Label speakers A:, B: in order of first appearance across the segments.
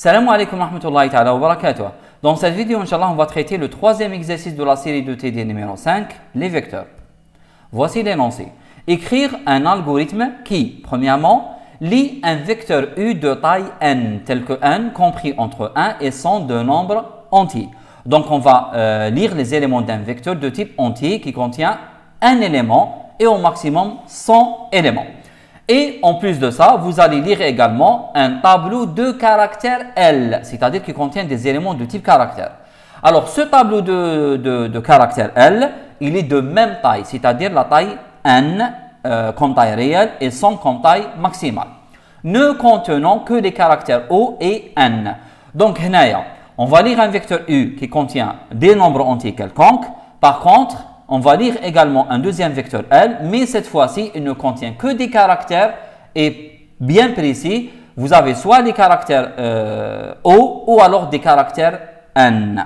A: Salam alaikum wa rahmatullahi ta'ala wa barakatuh. Dans cette vidéo, Inch'Allah, on va traiter le troisième exercice de la série de TD numéro 5, les vecteurs. Voici l'énoncé. Écrire un algorithme qui, premièrement, lit un vecteur U de taille n, tel que n compris entre 1 et 100 de nombre entier. Donc, on va lire les éléments d'un vecteur de type entier qui contient un élément et au maximum 100 éléments. Et en plus de ça, vous allez lire également un tableau de caractère L, c'est-à-dire qui contient des éléments de type caractère. Alors, ce tableau de caractère L, il est de même taille, c'est-à-dire la taille n comme taille réelle et 100 comme taille maximale, ne contenant que les caractères O et n. Donc, on va lire un vecteur U qui contient des nombres entiers quelconques. Par contre, on va lire également un deuxième vecteur L, mais cette fois-ci, il ne contient que des caractères et bien précis. Vous avez soit les caractères O ou alors des caractères N.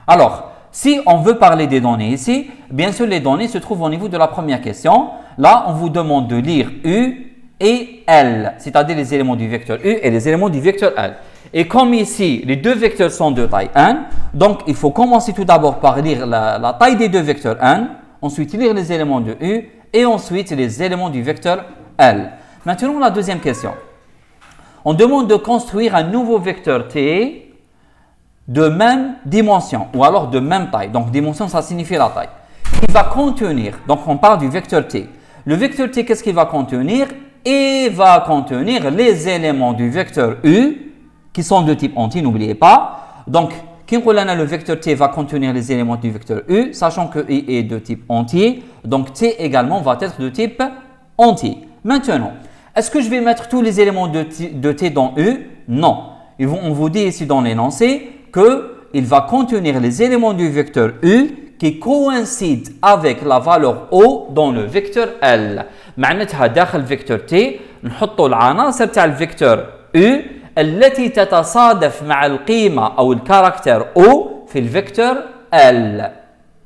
A: Alors, si on veut parler des données ici, bien sûr, les données se trouvent au niveau de la première question. Là, on vous demande de lire U et L, c'est-à-dire les éléments du vecteur U et les éléments du vecteur L. Et comme ici, les deux vecteurs sont de taille n, donc il faut commencer tout d'abord par lire la taille des deux vecteurs n, ensuite lire les éléments de U et ensuite les éléments du vecteur L. Maintenant, la deuxième question. On demande de construire un nouveau vecteur T de même dimension ou alors de même taille. Donc, dimension, ça signifie la taille. Il va contenir, donc on parle du vecteur T. Le vecteur T, qu'est-ce qu'il va contenir? Il va contenir les éléments du vecteur U qui sont de type entier, n'oubliez pas. Donc, le vecteur T va contenir les éléments du vecteur U, sachant que U est de type entier. Donc, T également va être de type entier. Maintenant, est-ce que je vais mettre tous les éléments de T dans U? Non. On vous dit ici dans l'énoncé qu'il va contenir les éléments du vecteur U qui coïncident avec la valeur O dans le vecteur L. معناتها داخل vecteur T نحطوا العناصر تاع الفيكتور U التي تتصادف مع القيمة أو الكاركتر O في الفيكتور L.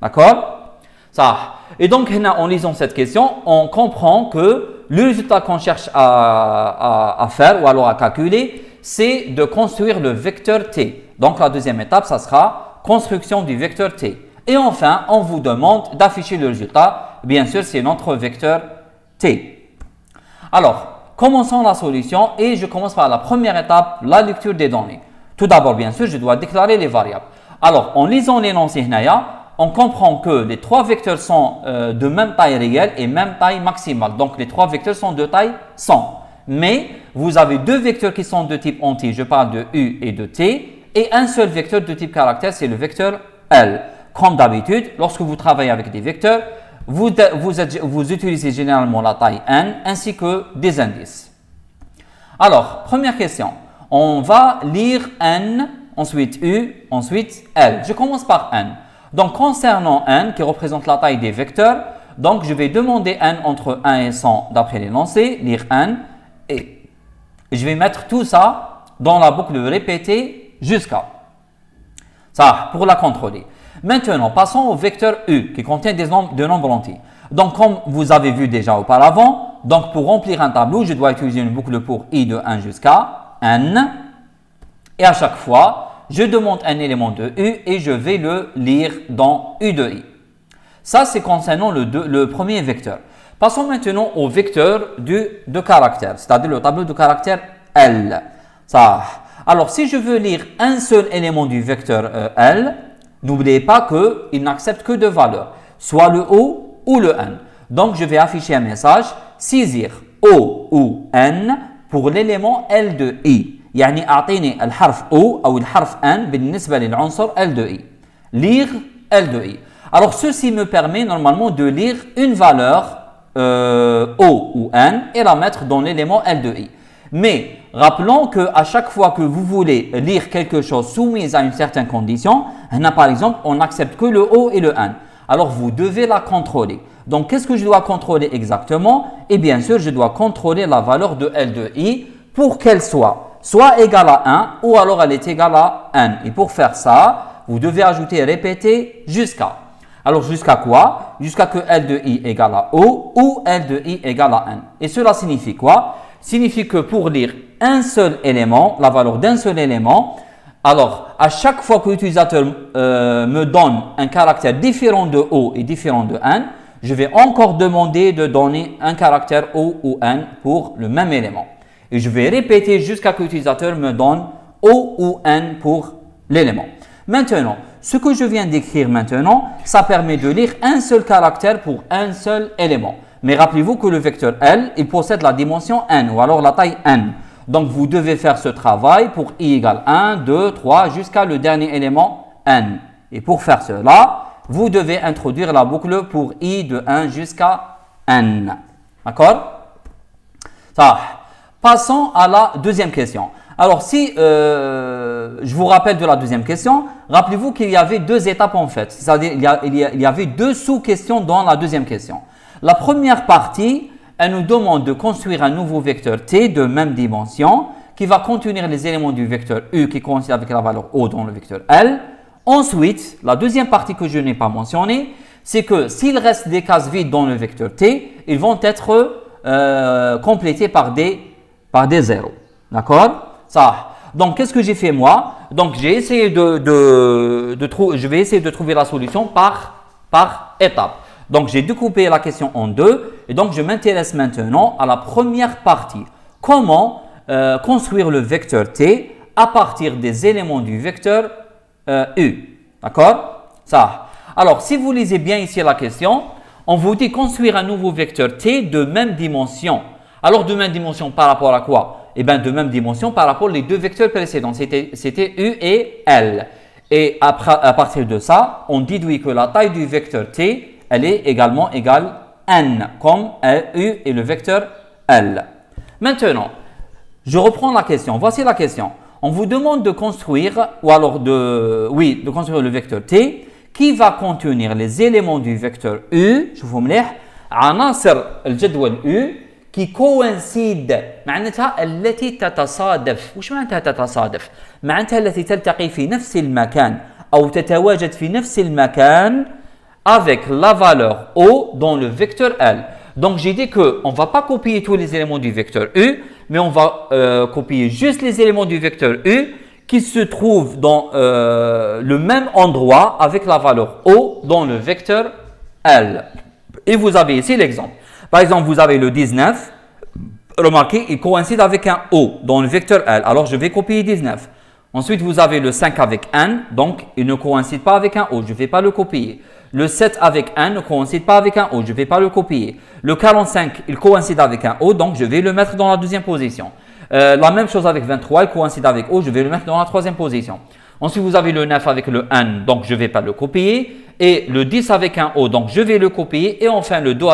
A: D'accord? Ça. Et donc, en lisant cette question, on comprend que le résultat qu'on cherche à faire ou alors à calculer, c'est de construire le vecteur T. Donc, la deuxième étape, ça sera construction du vecteur T. Et enfin, on vous demande d'afficher le résultat. Bien sûr, c'est notre vecteur T. Alors, commençons la solution et je commence par la première étape, la lecture des données. Tout d'abord, bien sûr, je dois déclarer les variables. Alors, en lisant l'énoncé, on comprend que les trois vecteurs sont de même taille réelle et même taille maximale. Donc, les trois vecteurs sont de taille 100. Mais, vous avez deux vecteurs qui sont de type entier, je parle de U et de T, et un seul vecteur de type caractère, c'est le vecteur L. Comme d'habitude, lorsque vous travaillez avec des vecteurs, vous utilisez généralement la taille n ainsi que des indices. Alors, première question. On va lire n, ensuite U, ensuite L. Je commence par n. Donc, concernant n, qui représente la taille des vecteurs, donc je vais demander n entre 1 et 100 d'après l'énoncé, lire n, et je vais mettre tout ça dans la boucle répétée jusqu'à. Ça, pour la contrôler. Maintenant, passons au vecteur U qui contient des nombres entiers. Donc, comme vous avez vu déjà auparavant, donc pour remplir un tableau, je dois utiliser une boucle pour I de 1 jusqu'à n. Et à chaque fois, je demande un élément de U et je vais le lire dans U de I. Ça, c'est concernant le premier vecteur. Passons maintenant au vecteur de caractère, c'est-à-dire le tableau de caractère L. Ça. Alors, si je veux lire un seul élément du vecteur L, n'oubliez pas qu'il n'accepte que deux valeurs, soit le O ou le N. Donc, je vais afficher un message, saisir O ou N pour l'élément L de I. يعني أعطيني الحرف O أو الحرف N بالنسبة للعنصر L de I. Lire L de I. Alors, ceci me permet normalement de lire une valeur O ou N et la mettre dans l'élément L de I. Mais rappelons qu'à chaque fois que vous voulez lire quelque chose soumis à une certaine condition, par exemple, on n'accepte que le O et le N. Alors, vous devez la contrôler. Donc, qu'est-ce que je dois contrôler exactement? Et bien sûr, je dois contrôler la valeur de L de I pour qu'elle soit égale à 1 ou alors elle est égale à N. Et pour faire ça, vous devez ajouter répéter jusqu'à. Alors, jusqu'à quoi? Jusqu'à que L de I égale à O ou L de I égale à N. Et cela signifie quoi? Signifie que pour lire un seul élément, la valeur d'un seul élément, alors à chaque fois que l'utilisateur me donne un caractère différent de O et différent de N, je vais encore demander de donner un caractère O ou N pour le même élément. Et je vais répéter jusqu'à ce que l'utilisateur me donne O ou N pour l'élément. Maintenant, ce que je viens d'écrire maintenant, ça permet de lire un seul caractère pour un seul élément. Mais rappelez-vous que le vecteur L, il possède la dimension N, ou alors la taille N. Donc, vous devez faire ce travail pour i égale 1, 2, 3, jusqu'à le dernier élément N. Et pour faire cela, vous devez introduire la boucle pour i de 1 jusqu'à N. D'accord? Ça. Passons à la deuxième question. Alors, si je vous rappelle de la deuxième question, rappelez-vous qu'il y avait deux étapes en fait. C'est-à-dire il y avait deux sous-questions dans la deuxième question. La première partie, elle nous demande de construire un nouveau vecteur t de même dimension qui va contenir les éléments du vecteur u qui coïncide avec la valeur O dans le vecteur L. Ensuite, la deuxième partie que je n'ai pas mentionnée, c'est que s'il reste des cases vides dans le vecteur t, ils vont être complétés par des zéros. D'accord? Ça. Donc, qu'est-ce que j'ai fait moi? Donc, j'ai essayé je vais essayer de trouver la solution par étape. Donc, j'ai découpé la question en deux et donc je m'intéresse maintenant à la première partie. Comment construire le vecteur t à partir des éléments du vecteur u. D'accord? Ça. Alors, si vous lisez bien ici la question, on vous dit construire un nouveau vecteur t de même dimension. Alors, de même dimension par rapport à quoi? Eh bien, de même dimension par rapport aux deux vecteurs précédents. C'était u et l. Et après, à partir de ça, on déduit que la taille du vecteur t, elle est également égale n, comme u et le vecteur l. Maintenant, je reprends la question. Voici la question. On vous demande de construire, ou alors de construire le vecteur t qui va contenir les éléments du vecteur u. شوفوا مليح. عناصر الجدول u qui coïncide معناتها التي تتصادف. وش معناتها تتصادف؟ معناتها التي تلتقي في نفس المكان أو تتواجد في نفس المكان avec la valeur O dans le vecteur L. Donc, j'ai dit qu'on ne va pas copier tous les éléments du vecteur U, mais on va copier juste les éléments du vecteur U qui se trouvent dans le même endroit avec la valeur O dans le vecteur L. Et vous avez ici l'exemple. Par exemple, vous avez le 19. Remarquez, il coïncide avec un O dans le vecteur L. Alors, je vais copier 19. Ensuite, vous avez le 5 avec N, donc il ne coïncide pas avec un O, je ne vais pas le copier. Le 7 avec N ne coïncide pas avec un O, je ne vais pas le copier. Le 45, il coïncide avec un O, donc je vais le mettre dans la deuxième position. La même chose avec 23, il coïncide avec O, je vais le mettre dans la troisième position. Ensuite, vous avez le 9 avec le N, donc je ne vais pas le copier. Et le 10 avec un O, donc je vais le copier. Et enfin, le 2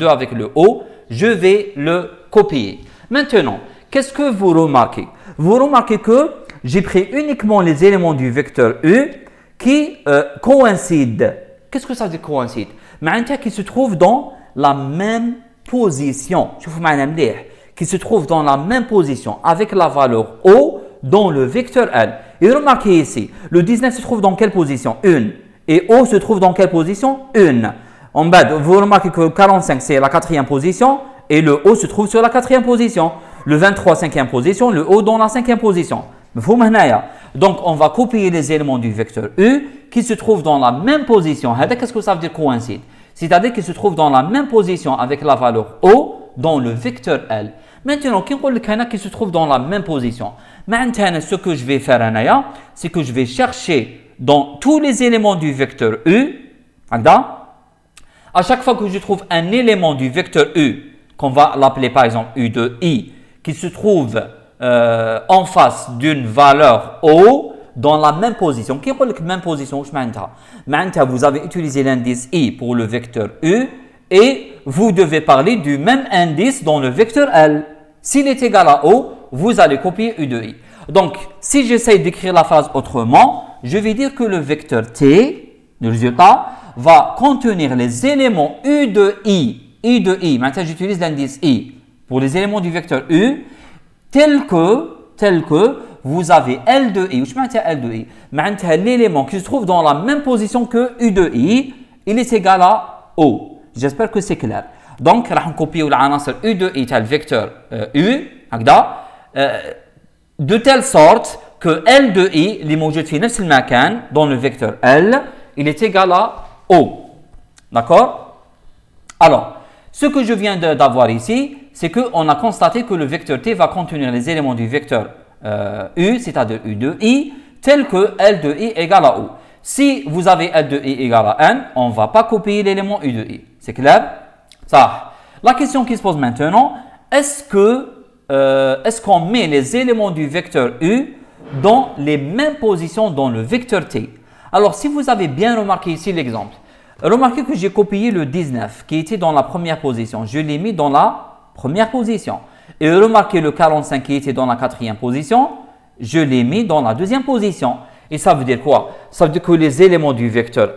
A: avec le O, je vais le copier. Maintenant, qu'est-ce que vous remarquez? Vous remarquez que j'ai pris uniquement les éléments du vecteur U qui coïncident. Qu'est-ce que ça veut dire coïncide? معناتها qui se trouvent dans la même position. شوفوا معنا مليح. Qui se trouvent dans la même position avec la valeur O dans le vecteur L. Et remarquez ici, le 19 se trouve dans quelle position? 1. Et O se trouve dans quelle position? 1. En bas, vous remarquez que 45 c'est la quatrième position et le O se trouve sur la quatrième position. Le 23 cinquième position, le O dans la cinquième position. Donc, on va copier les éléments du vecteur U qui se trouvent dans la même position. Qu'est-ce que ça veut dire coïncide? C'est-à-dire qu'ils se trouvent dans la même position avec la valeur O dans le vecteur L. Maintenant, qui se trouve dans la même position. Maintenant, ce que je vais faire, c'est que je vais chercher dans tous les éléments du vecteur U. À chaque fois que je trouve un élément du vecteur U, qu'on va l'appeler par exemple U de I, qui se trouve en face d'une valeur O dans la même position. Qui est la même position? Vous avez utilisé l'indice I pour le vecteur U et vous devez parler du même indice dans le vecteur L. S'il est égal à O, vous allez copier U de I. Donc, si j'essaie d'écrire la phrase autrement, je vais dire que le vecteur T, le résultat, va contenir les éléments U de I. I de I. Maintenant, j'utilise l'indice I pour les éléments du vecteur U tel que vous avez L de I. Où je mets L de I? L'élément qui se trouve dans la même position que U de I, il est égal à O. J'espère que c'est clair. Donc, on va copier l'anasir U de I, le vecteur U, de telle sorte que L de I, اللي موجود في نفس المكان dans le vecteur L, il est égal à O. D'accord? Alors, ce que je viens d'avoir ici, c'est qu'on a constaté que le vecteur T va contenir les éléments du vecteur U, c'est-à-dire U de I, tel que L de I égale à O. Si vous avez L de I égale à N, on ne va pas copier l'élément U de I. C'est clair? Ça. La question qui se pose maintenant, est-ce qu'on met les éléments du vecteur U dans les mêmes positions dans le vecteur T? Alors, si vous avez bien remarqué ici l'exemple, remarquez que j'ai copié le 19 qui était dans la première position. Je l'ai mis dans la première position. Et remarquez le 45 qui était dans la quatrième position. Je l'ai mis dans la deuxième position. Et ça veut dire quoi? Ça veut dire que les éléments du vecteur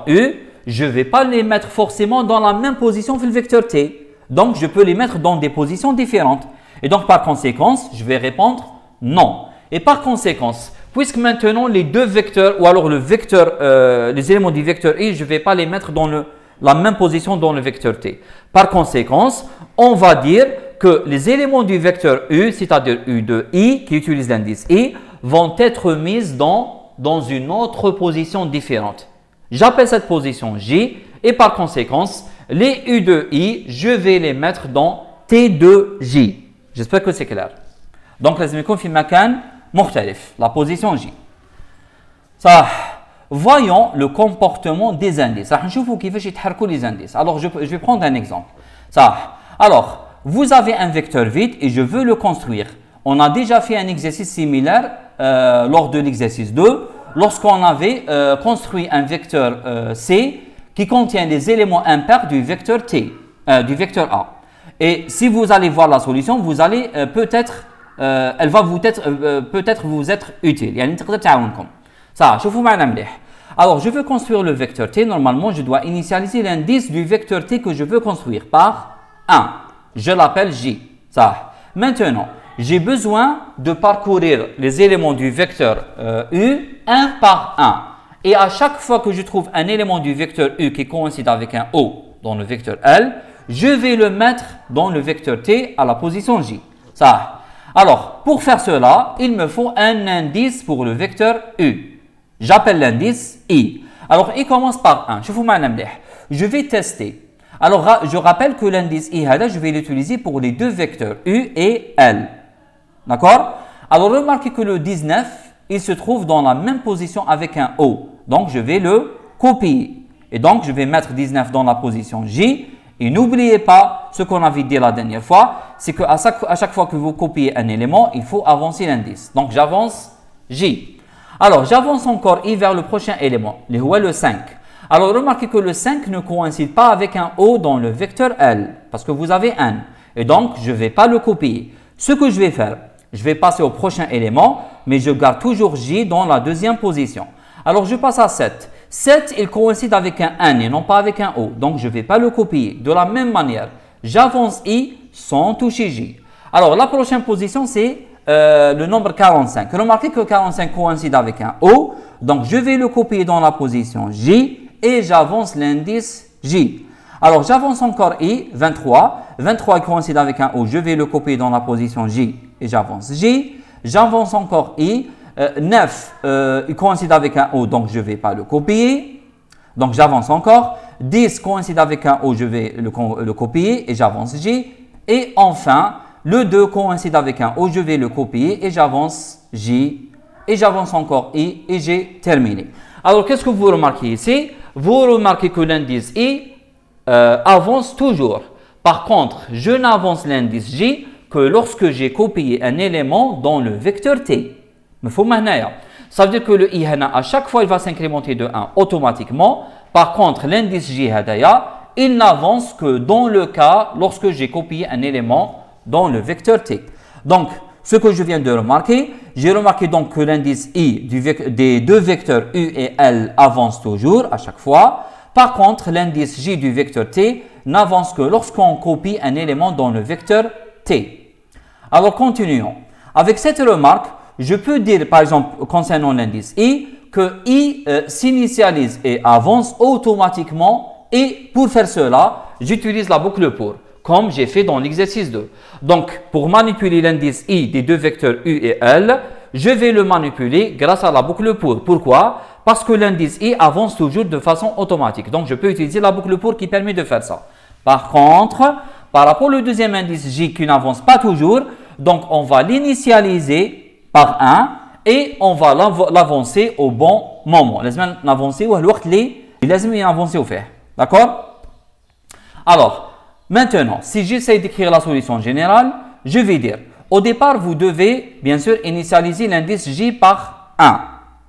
A: U, je ne vais pas les mettre forcément dans la même position que le vecteur T. Donc, je peux les mettre dans des positions différentes. Et donc, par conséquent, je vais répondre non. Et par conséquent, puisque maintenant les deux vecteurs, ou alors le vecteur, les éléments du vecteur I, je ne vais pas les mettre dans la même position dans le vecteur T. Par conséquent, on va dire que les éléments du vecteur U, c'est-à-dire U de I, qui utilise l'indice I, vont être mis dans une autre position différente. J'appelle cette position J, et par conséquent, les U de I, je vais les mettre dans T de J. J'espère que c'est clair. Donc, لازم يكون في مكان مختلف, la position J. Ça, voyons le comportement des indices. راح نشوفوا كيفاش يتحركوا les indices. Alors, je vais prendre un exemple. Ça, alors, vous avez un vecteur vide et je veux le construire. On a déjà fait un exercice similaire lors de l'exercice 2, lorsqu'on avait construit un vecteur C qui contient les éléments impairs du vecteur T, du vecteur A. Et si vous allez voir la solution, vous allez elle va peut-être vous être utile. يعني تقدر تعاونكم. Ça, شوفوا معنا مليح. Alors, je veux construire le vecteur T. Normalement, je dois initialiser l'indice du vecteur T que je veux construire par 1. Je l'appelle J. Ça. Maintenant, j'ai besoin de parcourir les éléments du vecteur U un par un. Et à chaque fois que je trouve un élément du vecteur U qui coïncide avec un O dans le vecteur L, je vais le mettre dans le vecteur T à la position J. Ça. Alors, pour faire cela, il me faut un indice pour le vecteur U. J'appelle l'indice I. Alors, il commence par 1. Je vais tester. Alors, je rappelle que l'indice I, je vais l'utiliser pour les deux vecteurs U et L. D'accord? Alors, remarquez que le 19, il se trouve dans la même position avec un O. Donc, je vais le copier. Et donc, je vais mettre 19 dans la position J. Et n'oubliez pas ce qu'on avait dit la dernière fois, c'est qu'à chaque fois que vous copiez un élément, il faut avancer l'indice. Donc, j'avance J. Alors, j'avance encore I vers le prochain élément, le 5. Alors, remarquez que le 5 ne coïncide pas avec un O dans le vecteur L, parce que vous avez N. Et donc, je ne vais pas le copier. Ce que je vais faire, je vais passer au prochain élément, mais je garde toujours J dans la deuxième position. Alors, je passe à 7. 7, il coïncide avec un N et non pas avec un O. Donc, je ne vais pas le copier. De la même manière, j'avance I sans toucher J. Alors, la prochaine position, c'est le nombre 45. Remarquez que 45 coïncide avec un O. Donc, je vais le copier dans la position J et j'avance l'indice J. Alors, j'avance encore I, 23. 23 coïncide avec un O. Je vais le copier dans la position J et j'avance J. J'avance encore I. 9, il coïncide avec un O, donc je ne vais pas le copier. Donc, j'avance encore. 10 coïncide avec un O, je vais le copier et j'avance J. Et enfin, le 2 coïncide avec un O, je vais le copier et j'avance J. Et j'avance encore I et j'ai terminé. Alors, qu'est-ce que vous remarquez ici? Vous remarquez que l'indice I avance toujours. Par contre, je n'avance l'indice J que lorsque j'ai copié un élément dans le vecteur T. Ça veut dire que le I à chaque fois il va s'incrémenter de 1 automatiquement. Par contre, l'indice J il n'avance que dans le cas lorsque j'ai copié un élément dans le vecteur T. Donc, ce que je viens de remarquer, j'ai remarqué donc que l'indice I des deux vecteurs U et L avance toujours à chaque fois. Par contre, l'indice J du vecteur T n'avance que lorsqu'on copie un élément dans le vecteur T. Alors, continuons. Avec cette remarque, je peux dire, par exemple, concernant l'indice I, que I s'initialise et avance automatiquement. Et pour faire cela, j'utilise la boucle pour. comme j'ai fait dans l'exercice 2. Donc, pour manipuler l'indice I des deux vecteurs U et L, je vais le manipuler grâce à la boucle pour. Pourquoi? Parce que l'indice I avance toujours de façon automatique. Donc, je peux utiliser la boucle pour qui permet de faire ça. Par contre, par rapport au deuxième indice J qui n'avance pas toujours, donc on va l'initialiser par 1 et on va l'avancer au bon moment. لازم نavancer au الوقت اللي لازم يavancer au fait. D'accord? Alors, maintenant, si j'essaie d'écrire la solution générale, je vais dire, au départ, vous devez bien sûr initialiser l'indice J par 1.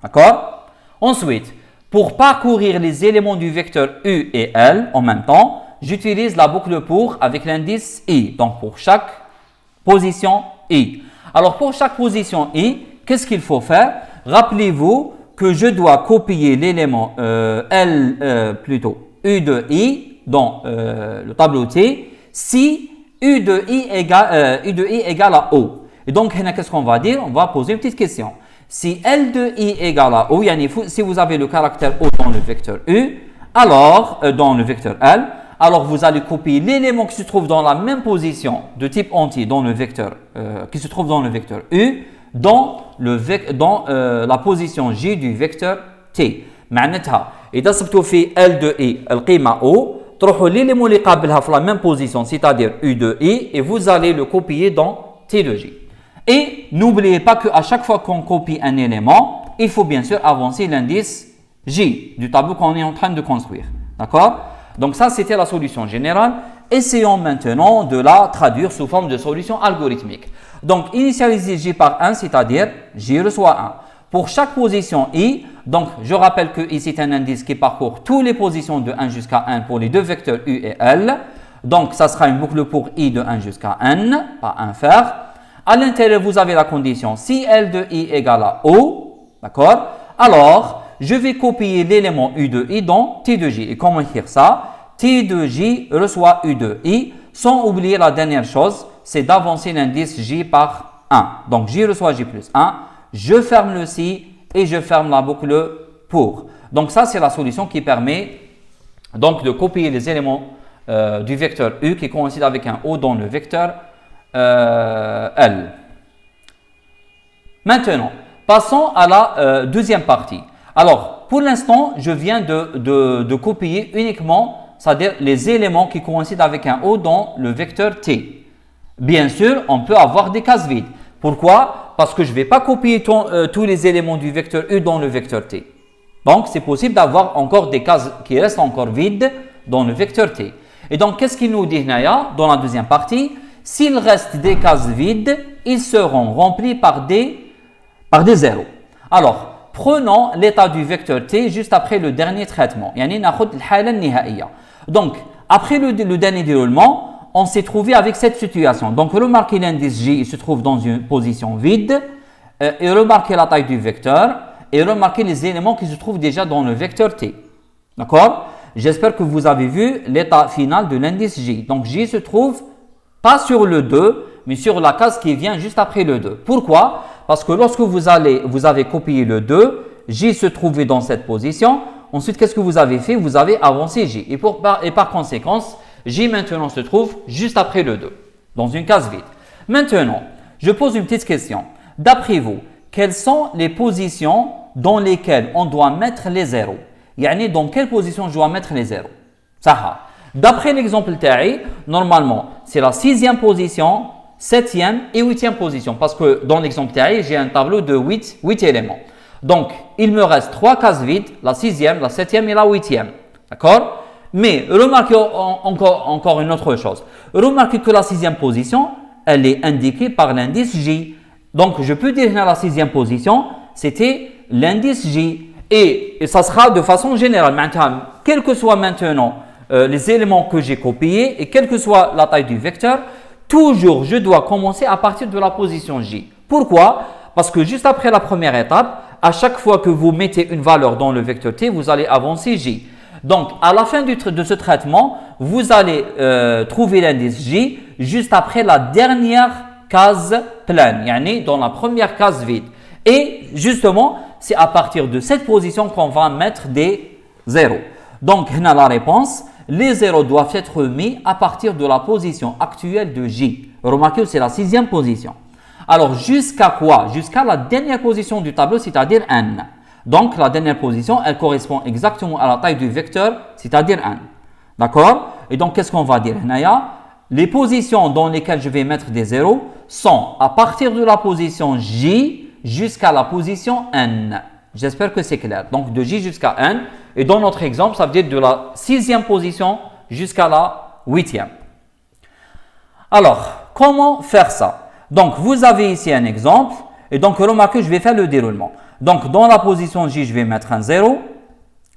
A: D'accord? Ensuite, pour parcourir les éléments du vecteur U et L en même temps, j'utilise la boucle pour avec l'indice I. Donc, pour chaque position I. Alors, pour chaque position I, qu'est-ce qu'il faut faire? Rappelez-vous que je dois copier l'élément U de I dans le tableau T si U de I égale à O. Et donc, qu'est-ce qu'on va dire? On va poser une petite question. Si L de I égale à O, si vous avez le caractère O dans le vecteur U, alors, dans le vecteur L, alors vous allez copier l'élément qui se trouve dans la même position de type entier dans le vecteur, qui se trouve dans le vecteur U, dans la position J du vecteur T. معناتها إذا صبتوا في L de I القيمة O تروحوا l'élément اللي قابلها في la même position, c'est-à-dire U de I, et vous allez le copier dans T de J. Et n'oubliez pas qu'à chaque fois qu'on copie un élément, il faut bien sûr avancer l'indice J du tableau qu'on est en train de construire. D'accord? Donc ça, c'était la solution générale. Essayons maintenant de la traduire sous forme de solution algorithmique. Donc, initialiser J par 1, c'est-à-dire J reçoit 1. Pour chaque position I, donc je rappelle que ici c'est un indice qui parcourt toutes les positions de 1 jusqu'à 1 pour les deux vecteurs U et L. Donc, ça sera une boucle pour I de 1 jusqu'à N, pas 1 faire. À l'intérieur, vous avez la condition si L de I égale à O, d'accord? Alors, je vais copier l'élément U de I dans T de J. Et comment écrire ça? T de J reçoit U de I, sans oublier la dernière chose, c'est d'avancer l'indice J par 1. Donc, J reçoit J plus 1, je ferme le si et je ferme la boucle pour. Donc, ça, c'est la solution qui permet donc de copier les éléments du vecteur U qui coïncide avec un O dans le vecteur L. Maintenant, passons à la deuxième partie. Alors, pour l'instant, je viens de copier uniquement, c'est-à-dire les éléments qui coïncident avec un O dans le vecteur T. Bien sûr, on peut avoir des cases vides. Pourquoi? Parce que je ne vais pas copier tous les éléments du vecteur U dans le vecteur T. Donc, c'est possible d'avoir encore des cases qui restent encore vides dans le vecteur T. Et donc, qu'est-ce qu'il nous dit Naya dans la deuxième partie? S'il reste des cases vides, ils seront remplis par des zéros. Alors, prenons l'état du vecteur T juste après le dernier traitement. Donc, après le dernier déroulement, on s'est trouvé avec cette situation. Donc, remarquez l'indice J, il se trouve dans une position vide. Et remarquez la taille du vecteur. Et remarquez les éléments qui se trouvent déjà dans le vecteur T. D'accord? J'espère que vous avez vu l'état final de l'indice J. Donc, J se trouve pas sur le 2, mais sur la case qui vient juste après le 2. Pourquoi? Parce que lorsque vous avez copié le 2, J se trouvait dans cette position. Ensuite, qu'est-ce que vous avez fait? Vous avez avancé J. Et par conséquent, J maintenant se trouve juste après le 2, dans une case vide. Maintenant, je pose une petite question. D'après vous, quelles sont les positions dans lesquelles on doit mettre les zéros? Yani, dans quelle position je dois mettre les zéros? Ça. D'après l'exemple TAI, normalement, c'est la 6e position, 7e et 8e position. Parce que dans l'exemple TAI, j'ai un tableau de 8 éléments. Donc, il me reste 3 cases vides, la 6e, la 7e et la 8e. D'accord? Mais remarquez encore une autre chose. Remarquez que la 6e position, elle est indiquée par l'indice J. Donc, je peux dire que la 6e position, c'était l'indice J. Et ça sera de façon générale. Maintenant, quel que soit maintenant les éléments que j'ai copiés et quelle que soit la taille du vecteur, toujours je dois commencer à partir de la position J. Pourquoi? Parce que juste après la première étape, à chaque fois que vous mettez une valeur dans le vecteur T, vous allez avancer J. Donc, à la fin de ce traitement, vous allez trouver l'indice J juste après la dernière case pleine, yani dans la première case vide. Et justement, c'est à partir de cette position qu'on va mettre des zéros. Donc, on a la réponse. les zéros doivent être mis à partir de la position actuelle de J. Remarquez, c'est la sixième position. Alors, jusqu'à quoi? Jusqu'à la dernière position du tableau, c'est-à-dire n. Donc, la dernière position, elle correspond exactement à la taille du vecteur, c'est-à-dire n. D'accord? Et donc, qu'est-ce qu'on va dire? Les positions dans lesquelles je vais mettre des zéros sont à partir de la position J jusqu'à la position n. J'espère que c'est clair. Donc, de J jusqu'à n. Et dans notre exemple, ça veut dire de la sixième position jusqu'à la huitième. Alors, comment faire ça? Donc, vous avez ici un exemple. Et donc, remarquez, je vais faire le déroulement. Donc, dans la position J, je vais mettre un 0.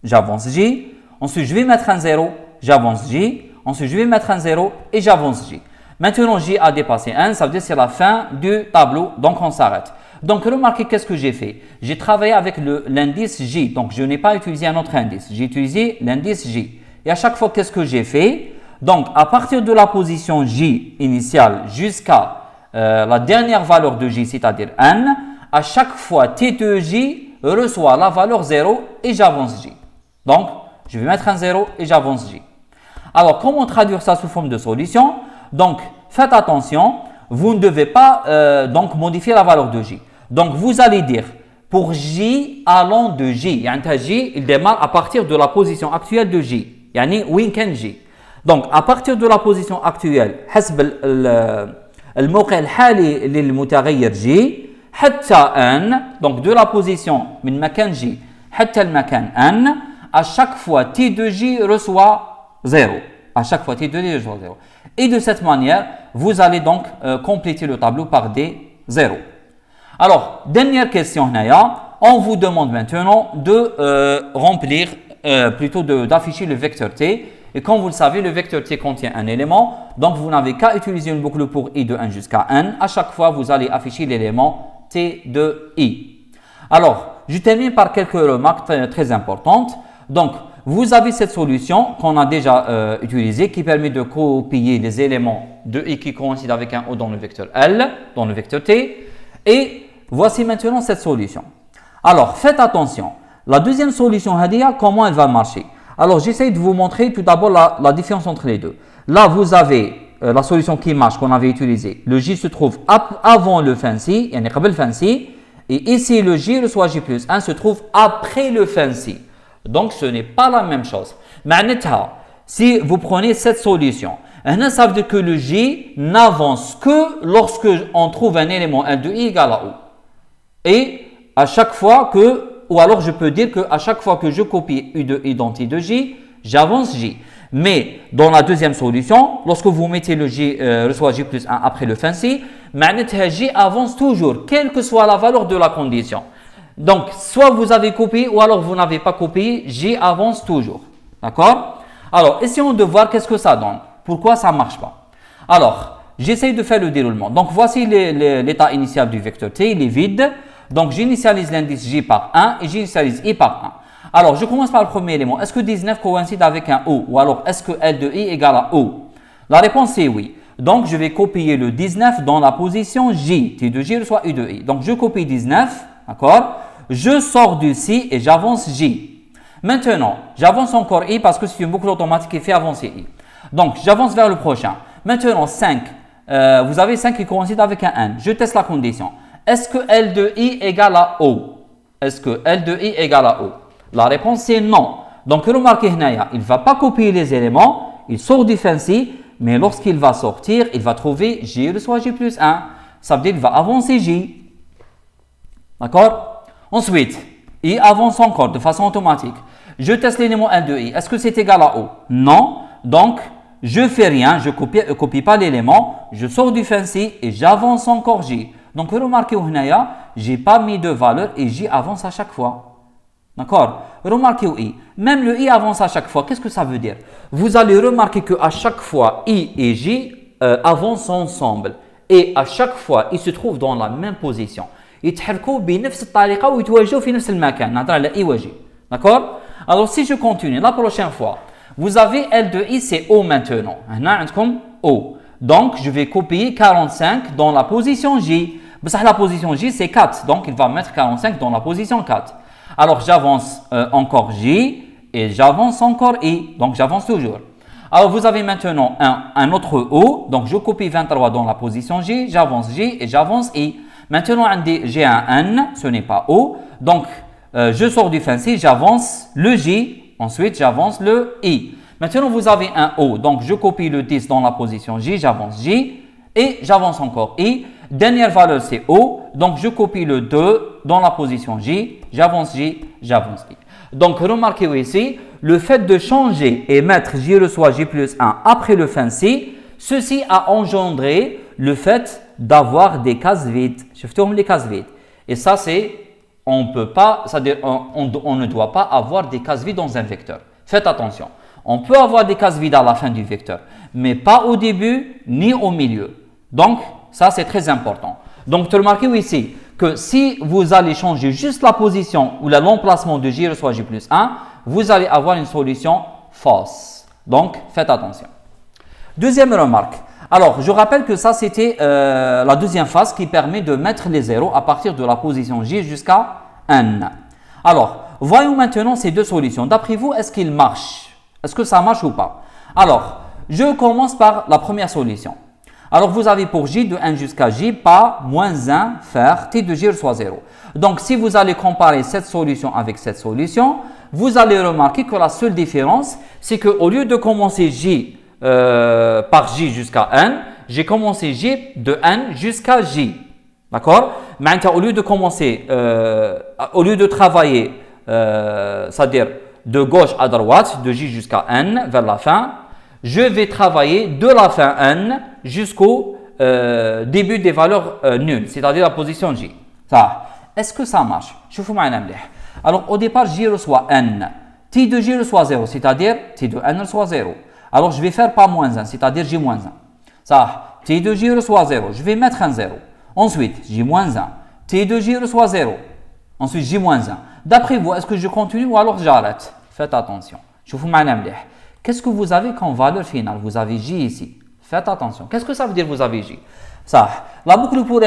A: J'avance J. Ensuite, je vais mettre un 0. J'avance J. Ensuite, je vais mettre un 0 et j'avance J. Maintenant, J a dépassé 1. Ça veut dire que c'est la fin du tableau. Donc, on s'arrête. Donc, remarquez qu'est-ce que j'ai fait. J'ai travaillé avec l'indice J. Donc, je n'ai pas utilisé un autre indice. J'ai utilisé l'indice J. Et à chaque fois, qu'est-ce que j'ai fait? Donc, à partir de la position J initiale jusqu'à la dernière valeur de J, c'est-à-dire n, à chaque fois, T de J reçoit la valeur 0 et j'avance J. Donc, je vais mettre un 0 et j'avance J. Alors, comment traduire ça sous forme de solution? Donc, faites attention, vous ne devez pas donc modifier la valeur de J. Donc, vous allez dire, pour J allant de J, J, il démarre à partir de la position actuelle de J. Yani, وين كان J. Donc, à partir de la position actuelle, حسب الموقع الحالي للمتغير J, حتى N, donc de la position من مكان J حتى المكان N, à chaque fois T de J reçoit 0. À chaque fois T de J reçoit 0. Et de cette manière, vous allez donc compléter le tableau par des zéros. Alors, dernière question, on vous demande maintenant de remplir, plutôt d'afficher le vecteur T. Et comme vous le savez, le vecteur T contient un élément. Donc, vous n'avez qu'à utiliser une boucle pour I de 1 jusqu'à n. À chaque fois, vous allez afficher l'élément T de I. Alors, je termine par quelques remarques très importantes. Donc, vous avez cette solution qu'on a déjà utilisée qui permet de copier les éléments de I qui coïncident avec un O dans le vecteur L, dans le vecteur T. Et voici maintenant cette solution. Alors, faites attention. La deuxième solution, Hadia, comment elle va marcher? Alors, j'essaie de vous montrer tout d'abord la différence entre les deux. Là, vous avez la solution qui marche, qu'on avait utilisée. Le J se trouve avant le fancy, et ici, le J reçoit J plus 1 se trouve après le fancy. Donc, ce n'est pas la même chose. Si vous prenez cette solution, ça veut dire que le J n'avance que lorsque on trouve un élément L de I égale à O. Et à chaque fois que, ou alors je peux dire qu'à chaque fois que je copie U de I dans T de J, j'avance J. Mais dans la deuxième solution, lorsque vous mettez le J reçoit J plus 1 après le fancy, J avance toujours, quelle que soit la valeur de la condition. Donc, soit vous avez copié ou alors vous n'avez pas copié, J avance toujours. D'accord? Alors, essayons de voir qu'est-ce que ça donne. Pourquoi ça ne marche pas? Alors, j'essaye de faire le déroulement. Donc, voici l'état initial du vecteur T, il est vide. Donc, j'initialise l'indice J par 1 et j'initialise I par 1. Alors, je commence par le premier élément. Est-ce que 19 coïncide avec un O? Ou alors, est-ce que L de I égale à O? La réponse est oui. Donc, je vais copier le 19 dans la position J. T de J reçoit U de I. Donc, je copie 19, d'accord? Je sors du C et j'avance J. Maintenant, j'avance encore I parce que c'est une boucle automatique qui fait avancer I. Donc, j'avance vers le prochain. Maintenant, 5. Vous avez 5 qui coïncident avec un N. Je teste la condition. Est-ce que L de I égale à O? Est-ce que L de I égale à O? La réponse est non. Donc, remarquez, il ne va pas copier les éléments. Il sort du fancy. Mais lorsqu'il va sortir, il va trouver J reçoit J plus 1. Ça veut dire qu'il va avancer J. D'accord? Ensuite, I avance encore de façon automatique. Je teste l'élément L de I. Est-ce que c'est égal à O? Non. Donc, je ne fais rien. Je ne copie pas l'élément. Je sors du fancy et j'avance encore J. Donc, remarquez, je n'ai pas mis de valeur et J avance à chaque fois. D'accord? Remarquez I. Même le I avance à chaque fois. Qu'est-ce que ça veut dire? Vous allez remarquer qu'à chaque fois, I et J avancent ensemble. Et à chaque fois, ils se trouvent dans la même position. يتحركوا بنفس الطريقة ويتواجهوا في نفس المكان. نهضر على I وجي. D'accord? Alors, si je continue, la prochaine fois, vous avez L de I, c'est O maintenant. هنا عندكم O. Donc, je vais copier 45 dans la position J. La position J, c'est 4. Donc, il va mettre 45 dans la position 4. Alors, j'avance encore J et j'avance encore I. Donc, j'avance toujours. Alors, vous avez maintenant un autre O. Donc, je copie 23 dans la position J, j'avance J et j'avance I. Maintenant, j'ai un N, ce n'est pas O. Donc, je sors du fancy, j'avance le J, ensuite j'avance le I. Maintenant, vous avez un O, donc je copie le 10 dans la position J, j'avance J et j'avance encore I. Dernière valeur, c'est O, donc je copie le 2 dans la position J, j'avance I. Donc, remarquez ici, le fait de changer et mettre J reçoit J plus 1 après le fancy, ceci a engendré le fait d'avoir des cases vides. Je tourne les cases vides. Et ça, c'est... On peut pas, c'est-à-dire on ne doit pas avoir des cases vides dans un vecteur. Faites attention. On peut avoir des cases vides à la fin du vecteur, mais pas au début ni au milieu. Donc, ça c'est très important. Donc, remarquez ici que si vous allez changer juste la position ou l'emplacement de J reçoit J plus 1, vous allez avoir une solution fausse. Donc, faites attention. Deuxième remarque. Alors, je rappelle que ça, c'était la deuxième phase qui permet de mettre les zéros à partir de la position J jusqu'à N. Alors, voyons maintenant ces deux solutions. D'après vous, est-ce qu'ils marchent? Est-ce que ça marche ou pas? Alors, je commence par la première solution. Alors, vous avez pour J de N jusqu'à J, pas moins 1 faire T de J reçoit 0. Donc, si vous allez comparer cette solution avec cette solution, vous allez remarquer que la seule différence, c'est qu'au lieu de commencer J par J jusqu'à N, j'ai commencé J de N jusqu'à J. D'accord? Maintenant, au lieu de commencer, au lieu de travailler, c'est-à-dire de gauche à droite, de J jusqu'à N, vers la fin, je vais travailler de la fin N jusqu'au début des valeurs nulles, c'est-à-dire la position J. Ça, est-ce que ça marche? Je vous mets. Alors, au départ, J reçoit N. T de J reçoit 0, c'est-à-dire T de N reçoit 0. Alors, je vais faire pas moins 1, c'est-à-dire J moins 1. Ça, T de J reçoit 0, je vais mettre un 0. Ensuite, J moins 1. T de J reçoit 0. Ensuite, J moins 1. D'après vous, est-ce que je continue ou alors j'arrête? Faites attention. Je vous mets. Qu'est-ce que vous avez comme valeur finale? Vous avez J ici. Faites attention. Qu'est-ce que ça veut dire vous avez J? Ça, la boucle pour,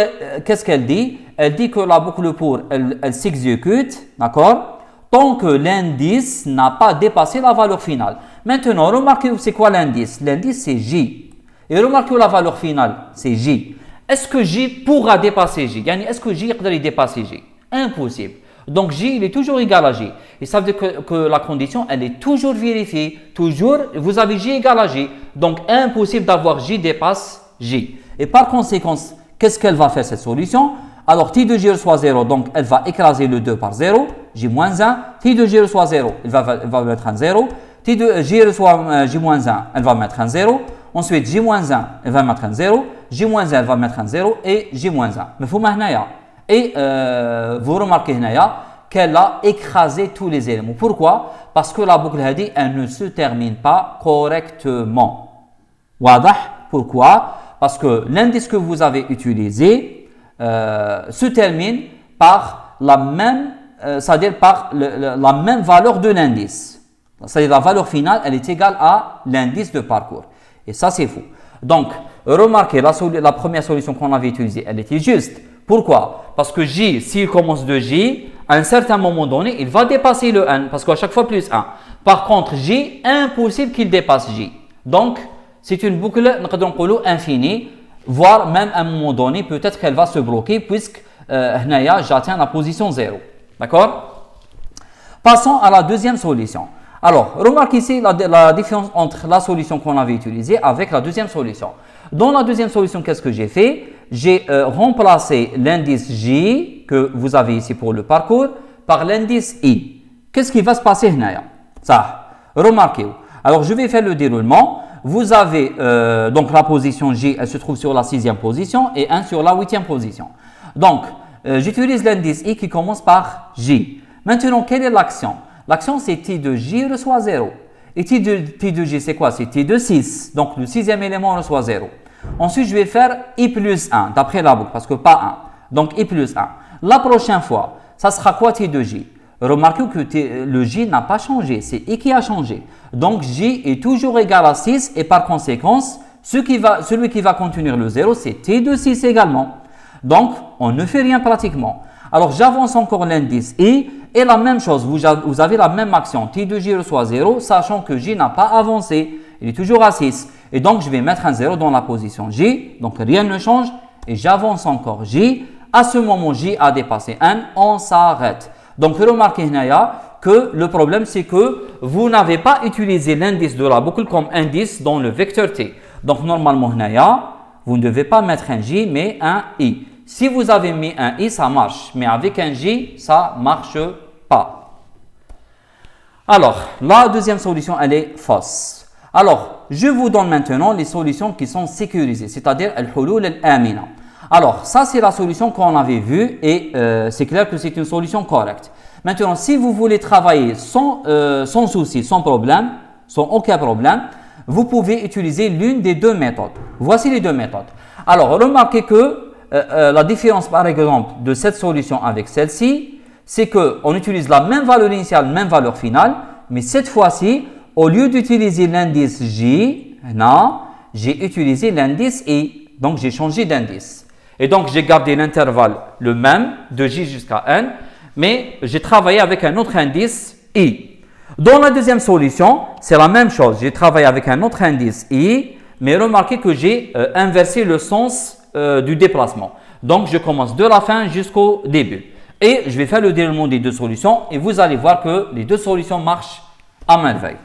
A: qu'est-ce qu'elle dit? Elle dit que la boucle pour, elle s'exécute, d'accord? Tant que l'indice n'a pas dépassé la valeur finale. Maintenant, remarquez c'est quoi l'indice? L'indice, c'est J. Et remarquez la valeur finale, c'est J. Est-ce que J pourra dépasser J? Est-ce que J peut dépasser J? Impossible. Donc, J, il est toujours égal à J. Et ça veut dire que la condition, elle est toujours vérifiée. Toujours, vous avez J égal à J. Donc, impossible d'avoir J dépasse J. Et par conséquent, qu'est-ce qu'elle va faire cette solution? Alors, T de J reçoit 0, donc elle va écraser le 2 par 0. J moins 1. T de J reçoit 0, elle va mettre un 0. T de J reçoit J moins 1, elle va mettre un 0. Ensuite, J moins 1, elle va mettre un 0. J moins 1, elle va mettre un 0. Et J moins 1. Mais faut m'ahnaya. Et vous remarquez qu'elle a écrasé tous les éléments. Pourquoi? Parce que la boucle hadi, elle ne se termine pas correctement. Wadah? Pourquoi? Parce que l'indice que vous avez utilisé se termine par la même, c'est-à-dire par la même valeur de l'indice. C'est-à-dire la valeur finale, elle est égale à l'indice de parcours. Et ça, c'est faux. Donc, remarquez, la première solution qu'on avait utilisée, elle était juste. Pourquoi? Parce que J, s'il commence de J, à un certain moment donné, il va dépasser le N, parce qu'à chaque fois plus 1. Par contre, J, impossible qu'il dépasse J. Donc, c'est une boucle infinie, voire même à un moment donné, peut-être qu'elle va se bloquer, puisque j'atteins la position 0. D'accord? Passons à la deuxième solution. Alors, remarquez ici la différence entre la solution qu'on avait utilisée avec la deuxième solution. Dans la deuxième solution, qu'est-ce que j'ai fait? J'ai remplacé l'indice J que vous avez ici pour le parcours par l'indice I. Qu'est-ce qui va se passer là? Ça, remarquez. Alors, je vais faire le déroulement. Vous avez donc la position J, elle se trouve sur la 6e position et 1 sur la 8e position. Donc, j'utilise l'indice I qui commence par J. Maintenant, quelle est l'action? L'action, c'est T de J reçoit 0. Et T de J, c'est quoi? C'est T de 6. Donc, le 6e élément reçoit 0. Ensuite, je vais faire I plus 1, d'après la boucle, parce que pas 1. Donc, I plus 1. La prochaine fois, ça sera quoi T de J? Remarquez que le J n'a pas changé, c'est I qui a changé. Donc, J est toujours égal à 6 et par conséquent, celui qui va contenir le 0, c'est T de 6 également. Donc, on ne fait rien pratiquement. Alors, j'avance encore l'indice I et la même chose, vous avez la même action. T de J reçoit 0, sachant que J n'a pas avancé. il est toujours à 6. Et donc, je vais mettre un 0 dans la position J. Donc, rien ne change. Et j'avance encore J. À ce moment, J a dépassé 1. On s'arrête. Donc, remarquez que le problème, c'est que vous n'avez pas utilisé l'indice de la boucle comme indice dans le vecteur T. Donc, normalement, vous ne devez pas mettre un J, mais un I. Si vous avez mis un I, ça marche. Mais avec un J, ça ne marche pas. Alors, la deuxième solution, elle est fausse. Alors, je vous donne maintenant les solutions qui sont sécurisées, c'est-à-dire al-hulul al-amina. Alors, ça, c'est la solution qu'on avait vue et c'est clair que c'est une solution correcte. Maintenant, si vous voulez travailler sans souci, sans problème, sans aucun problème, vous pouvez utiliser l'une des deux méthodes. Voici les deux méthodes. Alors, remarquez que la différence, par exemple, de cette solution avec celle-ci, c'est qu'on utilise la même valeur initiale, même valeur finale, mais cette fois-ci, au lieu d'utiliser l'indice J, j'ai utilisé l'indice I. Donc, j'ai changé d'indice. Et donc, j'ai gardé l'intervalle le même, de J jusqu'à N, mais j'ai travaillé avec un autre indice I. Dans la deuxième solution, c'est la même chose. J'ai travaillé avec un autre indice I, mais remarquez que j'ai inversé le sens du déplacement. Donc, je commence de la fin jusqu'au début. Et je vais faire le déroulement des deux solutions et vous allez voir que les deux solutions marchent à merveille.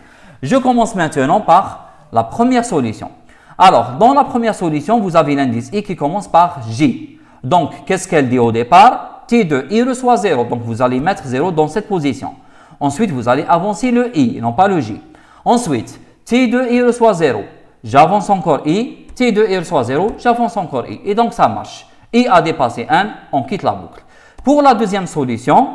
A: Je commence maintenant par la première solution. Alors, dans la première solution, vous avez l'indice I qui commence par J. Donc, qu'est-ce qu'elle dit au départ? T de I reçoit 0. Donc, vous allez mettre 0 dans cette position. Ensuite, vous allez avancer le I, non pas le J. Ensuite, T de I reçoit 0. J'avance encore I. T de I reçoit 0. J'avance encore I. Et donc, ça marche. I a dépassé 1. On quitte la boucle. Pour la deuxième solution,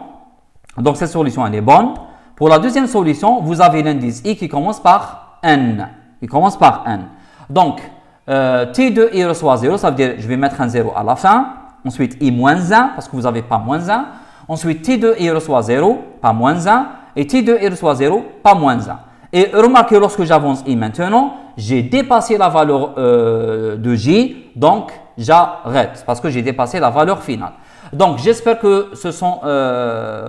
A: donc cette solution, elle est bonne. Pour la deuxième solution, vous avez l'indice I qui commence par N. Il commence par N. Donc, T de I reçoit 0, ça veut dire je vais mettre un 0 à la fin. Ensuite, I moins 1, parce que vous n'avez pas moins 1. Ensuite, T de I reçoit 0, pas moins 1. Et T de I reçoit 0, pas moins 1. Et remarquez, lorsque j'avance I maintenant, j'ai dépassé la valeur de J, donc j'arrête, parce que j'ai dépassé la valeur finale. Donc, j'espère que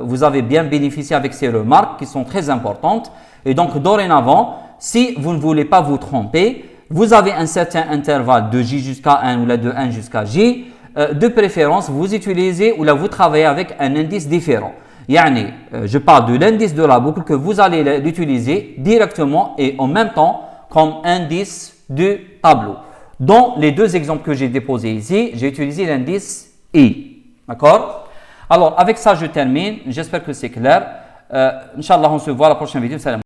A: vous avez bien bénéficié avec ces remarques qui sont très importantes. Et donc, dorénavant, si vous ne voulez pas vous tromper, vous avez un certain intervalle de J jusqu'à 1 ou de 1 jusqu'à J. De préférence, vous utilisez ou là vous travaillez avec un indice différent. Yani, je parle de l'indice de la boucle que vous allez l'utiliser directement et en même temps comme indice du tableau. Dans les deux exemples que j'ai déposés ici, j'ai utilisé l'indice I. D'accord? Alors, avec ça, je termine. J'espère que c'est clair. Inch'Allah, on se voit à la prochaine vidéo. Salam.